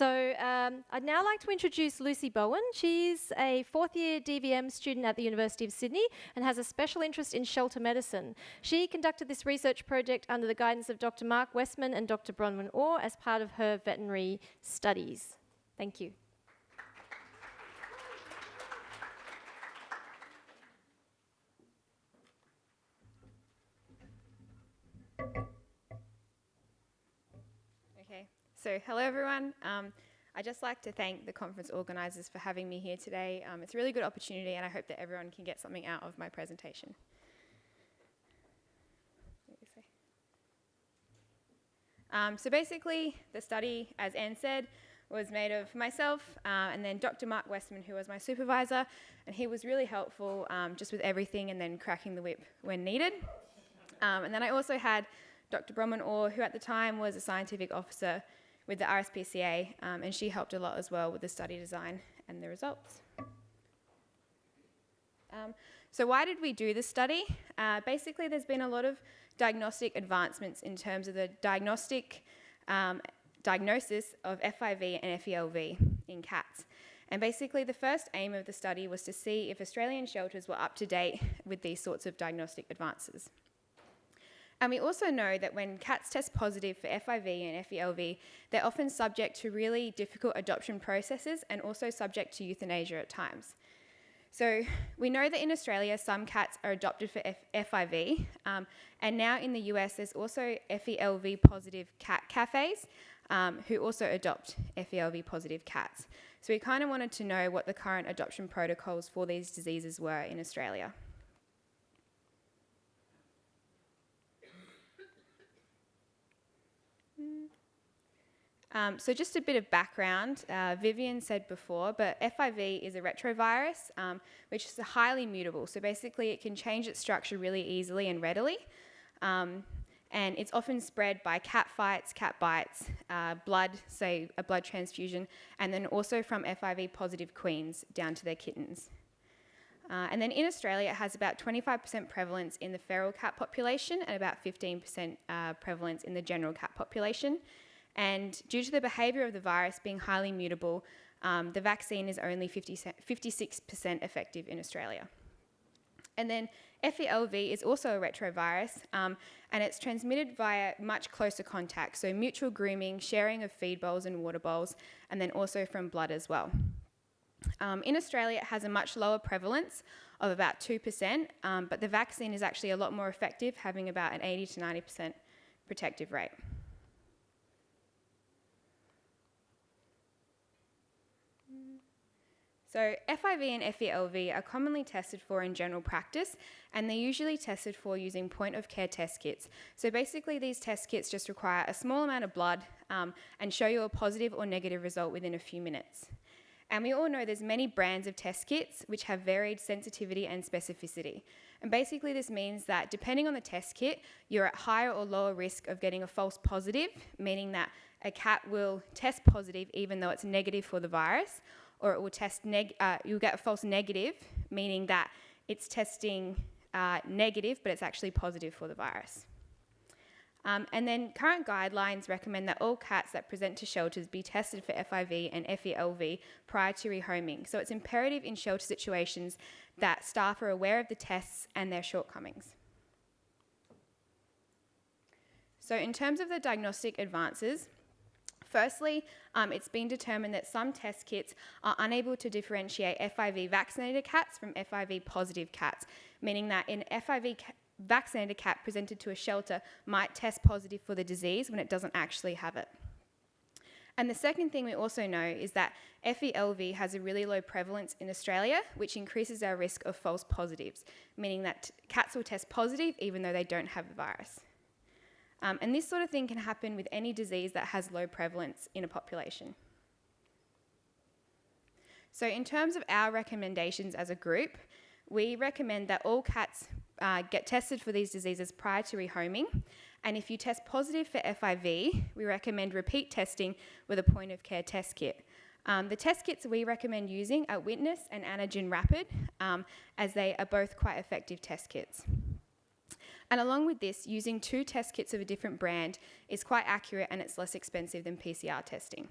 I'd now like to introduce Lucy Bowen. She's a fourth-year DVM student at the University of Sydney and has a special interest in shelter medicine. She conducted this research project under the guidance of Dr. Mark Westman and Dr. Bronwyn Orr as part of her veterinary studies. Thank you. Okay, so hello everyone. I'd just like to thank the conference organisers for having me here today. It's a really good opportunity and I hope that everyone can get something out of my presentation. So basically, the study, as Anne said, was made of myself and then Dr. Mark Westman, who was my supervisor, and he was really helpful just with everything and then cracking the whip when needed. And then I also had Dr. Bronwyn Orr, who at the time was a scientific officer with the RSPCA, and she helped a lot as well with the study design and the results. So why did we do this study? Basically, there's been a lot of diagnostic advancements in terms of the diagnosis of FIV and FeLV in cats. And basically, the first aim of the study was to see if Australian shelters were up to date with these sorts of diagnostic advances. And we also know that when cats test positive for FIV and FeLV, they're often subject to really difficult adoption processes and also subject to euthanasia at times. So we know that in Australia, some cats are adopted for FIV, and now in the US, there's also FeLV positive cat cafes who also adopt FeLV positive cats. So we kind of wanted to know what the current adoption protocols for these diseases were in Australia. So just a bit of background, Vivian said before, but FIV is a retrovirus, which is highly mutable. So basically it can change its structure really easily and readily. And it's often spread by cat fights, cat bites, blood, say a blood transfusion, and then also from FIV positive queens down to their kittens. And then in Australia, it has about 25% prevalence in the feral cat population and about 15% prevalence in the general cat population. And due to the behaviour of the virus being highly mutable, the vaccine is only 56% effective in Australia. And then FeLV is also a retrovirus, and it's transmitted via much closer contact, so mutual grooming, sharing of feed bowls and water bowls, and then also from blood as well. In Australia, it has a much lower prevalence of about 2%, but the vaccine is actually a lot more effective, having about an 80 to 90% protective rate. So FIV and FeLV are commonly tested for in general practice, and they're usually tested for using point-of-care test kits. So basically these test kits just require a small amount of blood and show you a positive or negative result within a few minutes. And we all know there's many brands of test kits which have varied sensitivity and specificity. And basically this means that depending on the test kit, you're at higher or lower risk of getting a false positive, meaning that a cat will test positive even though it's negative for the virus, or it will test you'll get a false negative, meaning that it's testing negative, but it's actually positive for the virus. And then current guidelines recommend that all cats that present to shelters be tested for FIV and FeLV prior to rehoming. So it's imperative in shelter situations that staff are aware of the tests and their shortcomings. So in terms of the diagnostic advances, firstly, it's been determined that some test kits are unable to differentiate FIV vaccinated cats from FIV positive cats, meaning that an FIV vaccinated cat presented to a shelter might test positive for the disease when it doesn't actually have it. And the second thing we also know is that FeLV has a really low prevalence in Australia, which increases our risk of false positives, meaning that cats will test positive even though they don't have the virus. And this sort of thing can happen with any disease that has low prevalence in a population. So in terms of our recommendations as a group, we recommend that all cats get tested for these diseases prior to rehoming. And if you test positive for FIV, we recommend repeat testing with a point-of-care test kit. The test kits we recommend using are Witness and Antigen Rapid, as they are both quite effective test kits. And along with this, using 2 test kits of a different brand is quite accurate and it's less expensive than PCR testing.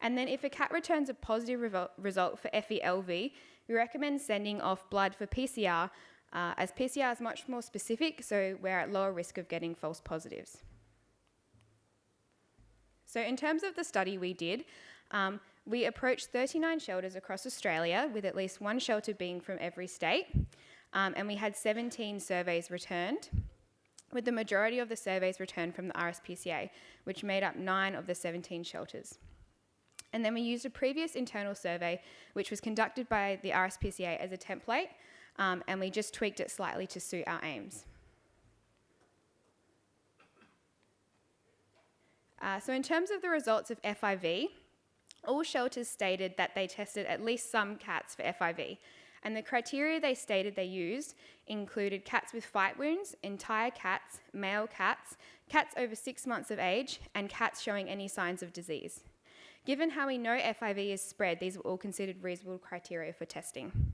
And then if a cat returns a positive result for FeLV, we recommend sending off blood for PCR, as PCR is much more specific, so we're at lower risk of getting false positives. So in terms of the study we did, we approached 39 shelters across Australia, with at least one shelter being from every state, and we had 17 surveys returned, with the majority of the surveys returned from the RSPCA, which made up 9 of the 17 shelters. And then we used a previous internal survey, which was conducted by the RSPCA as a template, and we just tweaked it slightly to suit our aims. So in terms of the results of FIV, all shelters stated that they tested at least some cats for FIV, and the criteria they stated they used included cats with fight wounds, entire cats, male cats, cats over 6 months of age, and cats showing any signs of disease. Given how we know FIV is spread, these were all considered reasonable criteria for testing.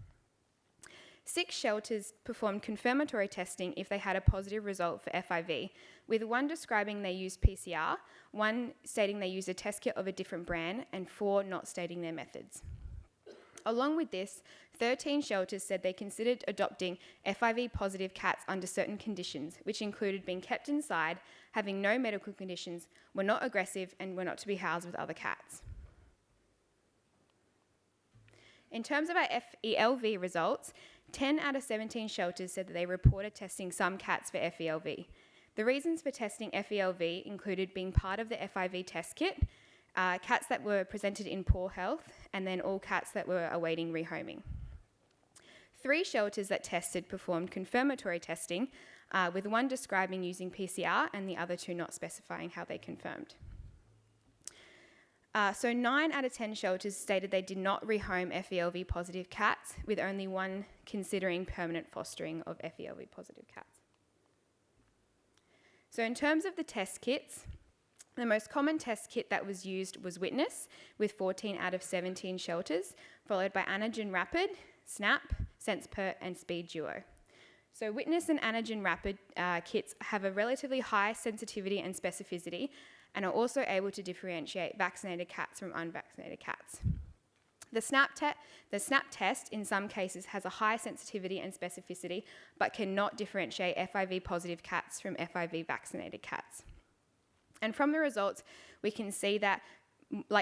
6 shelters performed confirmatory testing if they had a positive result for FIV, with 1 describing they used PCR, 1 stating they used a test kit of a different brand, and 4 not stating their methods. Along with this, 13 shelters said they considered adopting FIV positive cats under certain conditions, which included being kept inside, having no medical conditions, were not aggressive, and were not to be housed with other cats. In terms of our FeLV results, 10 out of 17 shelters said that they reported testing some cats for FeLV. The reasons for testing FeLV included being part of the FIV test kit, cats that were presented in poor health, and then all cats that were awaiting rehoming. 3 shelters that tested performed confirmatory testing, with 1 describing using PCR and the other 2 not specifying how they confirmed. So 9 out of 10 shelters stated they did not rehome FeLV positive cats, with only 1 considering permanent fostering of FeLV positive cats. So in terms of the test kits, the most common test kit that was used was Witness, with 14 out of 17 shelters, followed by Antigen Rapid, SNAP, SensePert, and Speed Duo. So Witness and Antigen Rapid kits have a relatively high sensitivity and specificity, and are also able to differentiate vaccinated cats from unvaccinated cats. The SNAP test in some cases has a high sensitivity and specificity, but cannot differentiate FIV positive cats from FIV vaccinated cats. And from the results, we can see that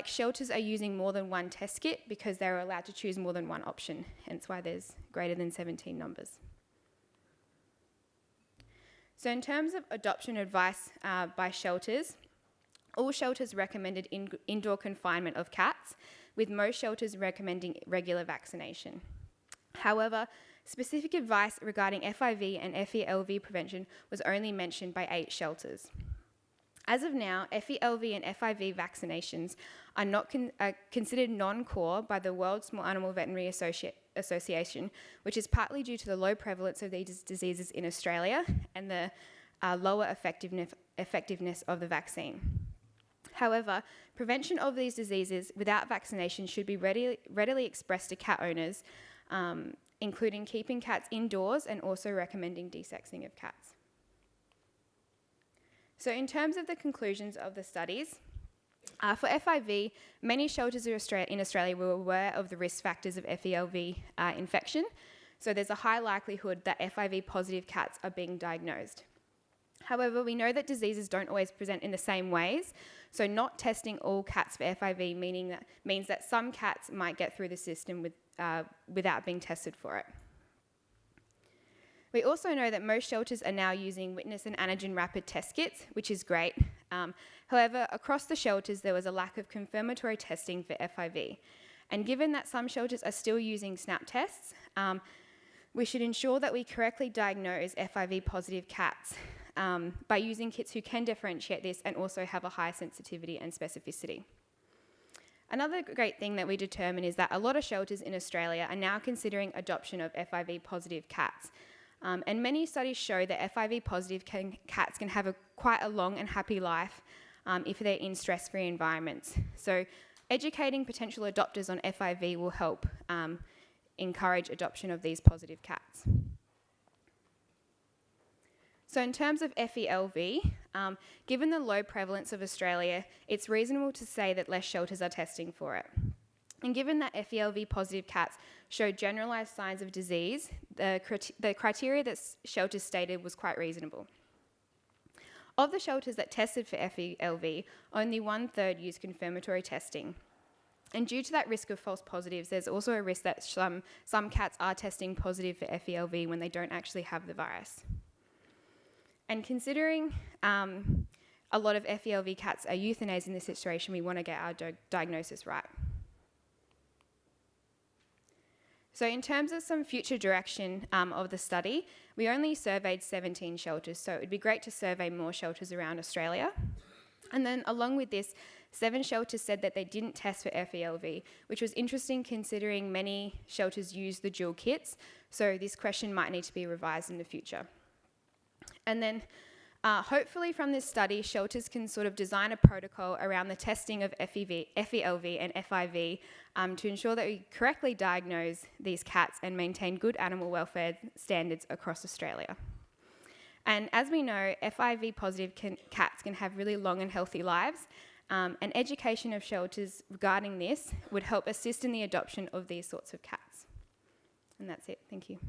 shelters are using more than 1 test kit because they're allowed to choose more than 1 option, hence why there's greater than 17 numbers. So in terms of adoption advice by shelters, all shelters recommended indoor confinement of cats, with most shelters recommending regular vaccination. However, specific advice regarding FIV and FeLV prevention was only mentioned by 8 shelters. As of now, FeLV and FIV vaccinations are not considered non-core by the World Small Animal Veterinary Association, which is partly due to the low prevalence of these diseases in Australia and the lower effectiveness of the vaccine. However, prevention of these diseases without vaccination should be readily expressed to cat owners, including keeping cats indoors and also recommending desexing of cats. So in terms of the conclusions of the studies, for FIV, many shelters in Australia were aware of the risk factors of FeLV infection, so there's a high likelihood that FIV positive cats are being diagnosed. However, we know that diseases don't always present in the same ways, so not testing all cats for FIV means that some cats might get through the system without being tested for it. We also know that most shelters are now using Witness and Antigen Rapid test kits, which is great. However, across the shelters, there was a lack of confirmatory testing for FIV. And given that some shelters are still using SNAP tests, we should ensure that we correctly diagnose FIV positive cats by using kits who can differentiate this and also have a high sensitivity and specificity. Another great thing that we determine is that a lot of shelters in Australia are now considering adoption of FIV positive cats. And many studies show that FIV positive cats can have quite a long and happy life if they're in stress-free environments. So educating potential adopters on FIV will help encourage adoption of these positive cats. So in terms of FeLV, Given the low prevalence of Australia, it's reasonable to say that less shelters are testing for it. And given that FeLV positive cats showed generalised signs of disease, the criteria that shelters stated was quite reasonable. Of the shelters that tested for FeLV, only 1/3 used confirmatory testing. And due to that risk of false positives, there's also a risk that some cats are testing positive for FeLV when they don't actually have the virus. And considering a lot of FeLV cats are euthanized in this situation, we want to get our diagnosis right. So in terms of some future direction of the study, we only surveyed 17 shelters, so it would be great to survey more shelters around Australia. And then along with this, 7 shelters said that they didn't test for FeLV, which was interesting considering many shelters use the dual kits, so this question might need to be revised in the future. And then hopefully from this study, shelters can sort of design a protocol around the testing of FeLV and FIV to ensure that we correctly diagnose these cats and maintain good animal welfare standards across Australia. And as we know, FIV positive cats can have really long and healthy lives, and education of shelters regarding this would help assist in the adoption of these sorts of cats. And that's it. Thank you.